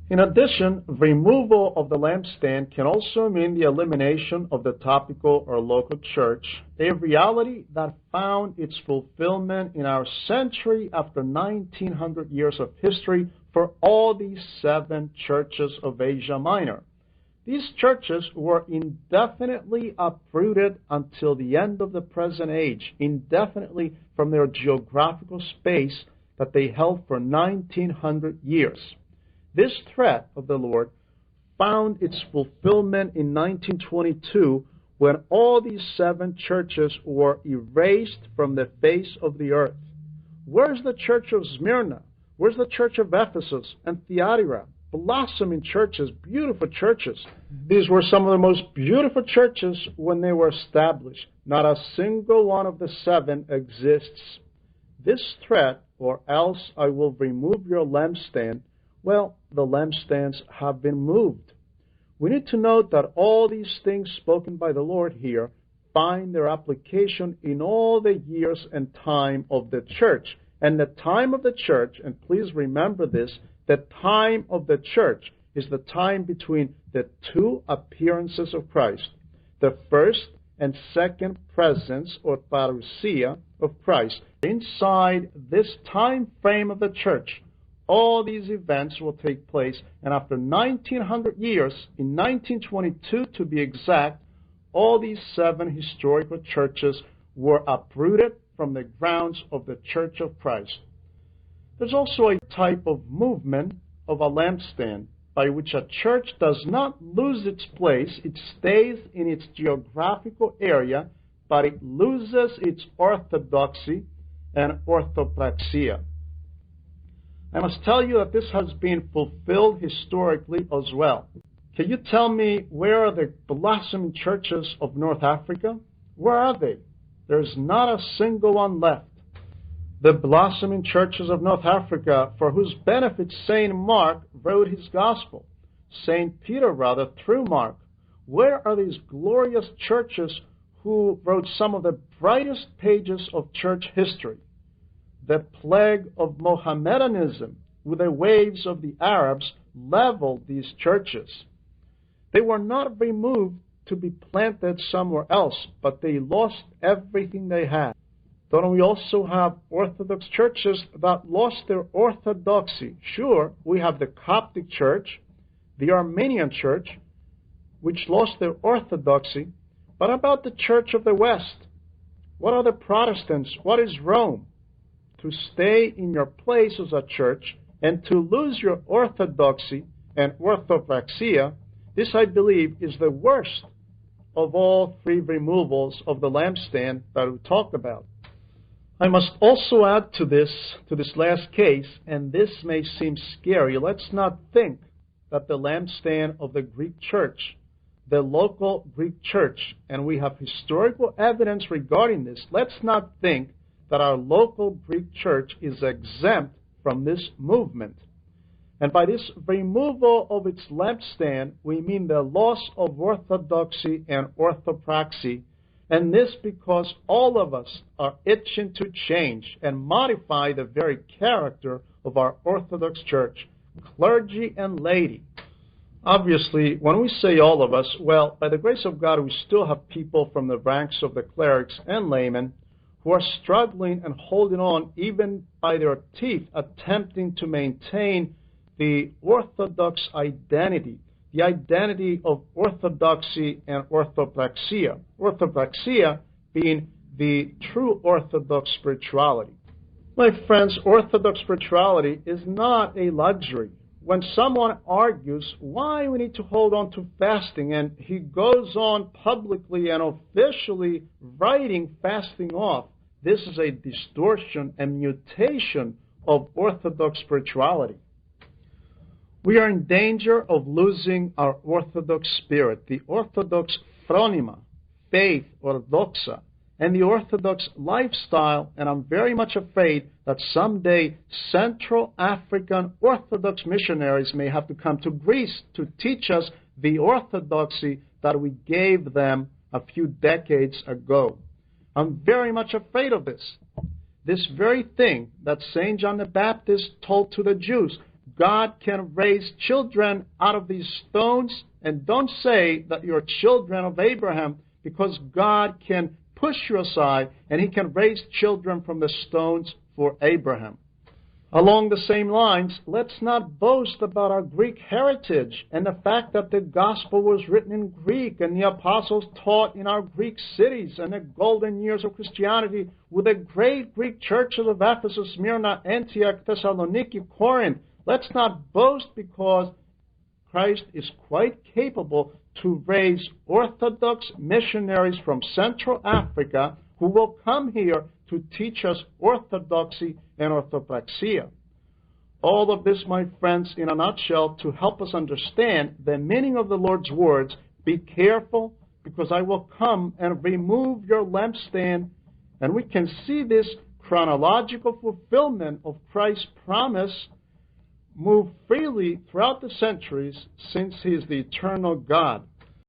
In addition, removal of the lampstand can also mean the elimination of the topical or local church, a reality that found its fulfillment in our century after 1900 years of history for all these 7 churches of Asia Minor. These churches were indefinitely uprooted until the end of the present age, indefinitely from their geographical space that they held for 1900 years. This threat of the Lord found its fulfillment in 1922 when all these 7 churches were erased from the face of the earth. Where's the church of Smyrna? Where's the church of Ephesus and Thyatira? Blossoming churches, beautiful churches. These were some of the most beautiful churches when they were established. Not a single one of the 7 exists. This threat, or else I will remove your lampstand, well, the lampstands have been moved. We need to note that all these things spoken by the Lord here find their application in all the years and time of the church. And the time of the church, and please remember this, the time of the church is the time between the 2 appearances of Christ, the first and second presence or parousia of Christ. Inside this time frame of the church, all these events will take place, and after 1900 years, in 1922 to be exact, all these 7 historical churches were uprooted from the grounds of the Church of Christ. There's also a type of movement of a lampstand by which a church does not lose its place, it stays in its geographical area, but it loses its orthodoxy and orthopraxia. I must tell you that this has been fulfilled historically as well. Can you tell me where are the blossoming churches of North Africa? Where are they? There's not a single one left. The blossoming churches of North Africa, for whose benefit St. Mark wrote his gospel. St. Peter, rather, through Mark. Where are these glorious churches who wrote some of the brightest pages of church history? The plague of Mohammedanism with the waves of the Arabs leveled these churches. They were not removed to be planted somewhere else, but they lost everything they had. Don't we also have Orthodox churches that lost their orthodoxy? Sure, we have the Coptic Church, the Armenian Church, which lost their orthodoxy. But about the Church of the West? What are the Protestants? What is Rome? To stay in your place as a church and to lose your orthodoxy and orthopraxia, this, I believe, is the worst of all 3 removals of the lampstand that we talked about. I must also add to this last case, and this may seem scary. Let's not think that the lampstand of the Greek church, the local Greek church, and we have historical evidence regarding this, let's not think that our local Greek church is exempt from this movement. And by this removal of its lampstand, we mean the loss of orthodoxy and orthopraxy, and this because all of us are itching to change and modify the very character of our Orthodox Church, clergy and laity. Obviously, when we say all of us, well, by the grace of God, we still have people from the ranks of the clerics and laymen who are struggling and holding on even by their teeth, attempting to maintain the Orthodox identity, the identity of orthodoxy and orthopraxia. Orthopraxia being the true Orthodox spirituality. My friends, Orthodox spirituality is not a luxury. When someone argues why we need to hold on to fasting, and he goes on publicly and officially writing fasting off, this is a distortion and mutation of Orthodox spirituality. We are in danger of losing our Orthodox spirit, the Orthodox phronima, faith, orthodoxa, and the Orthodox lifestyle, and I'm very much afraid that someday Central African Orthodox missionaries may have to come to Greece to teach us the orthodoxy that we gave them a few decades ago. I'm very much afraid of this. This very thing that St. John the Baptist told to the Jews, God can raise children out of these stones, and don't say that you're children of Abraham, because God can push you aside and he can raise children from the stones for Abraham. Along the same lines, let's not boast about our Greek heritage and the fact that the gospel was written in Greek and the apostles taught in our Greek cities and the golden years of Christianity with the great Greek churches of Ephesus, Smyrna, Antioch, Thessaloniki, Corinth. Let's not boast, because Christ is quite capable to raise Orthodox missionaries from Central Africa who will come here to teach us Orthodoxy and Orthopraxia. All of this, my friends, in a nutshell, to help us understand the meaning of the Lord's words, be careful, because I will come and remove your lampstand. And we can see this chronological fulfillment of Christ's promise move freely throughout the centuries, since he is the eternal God.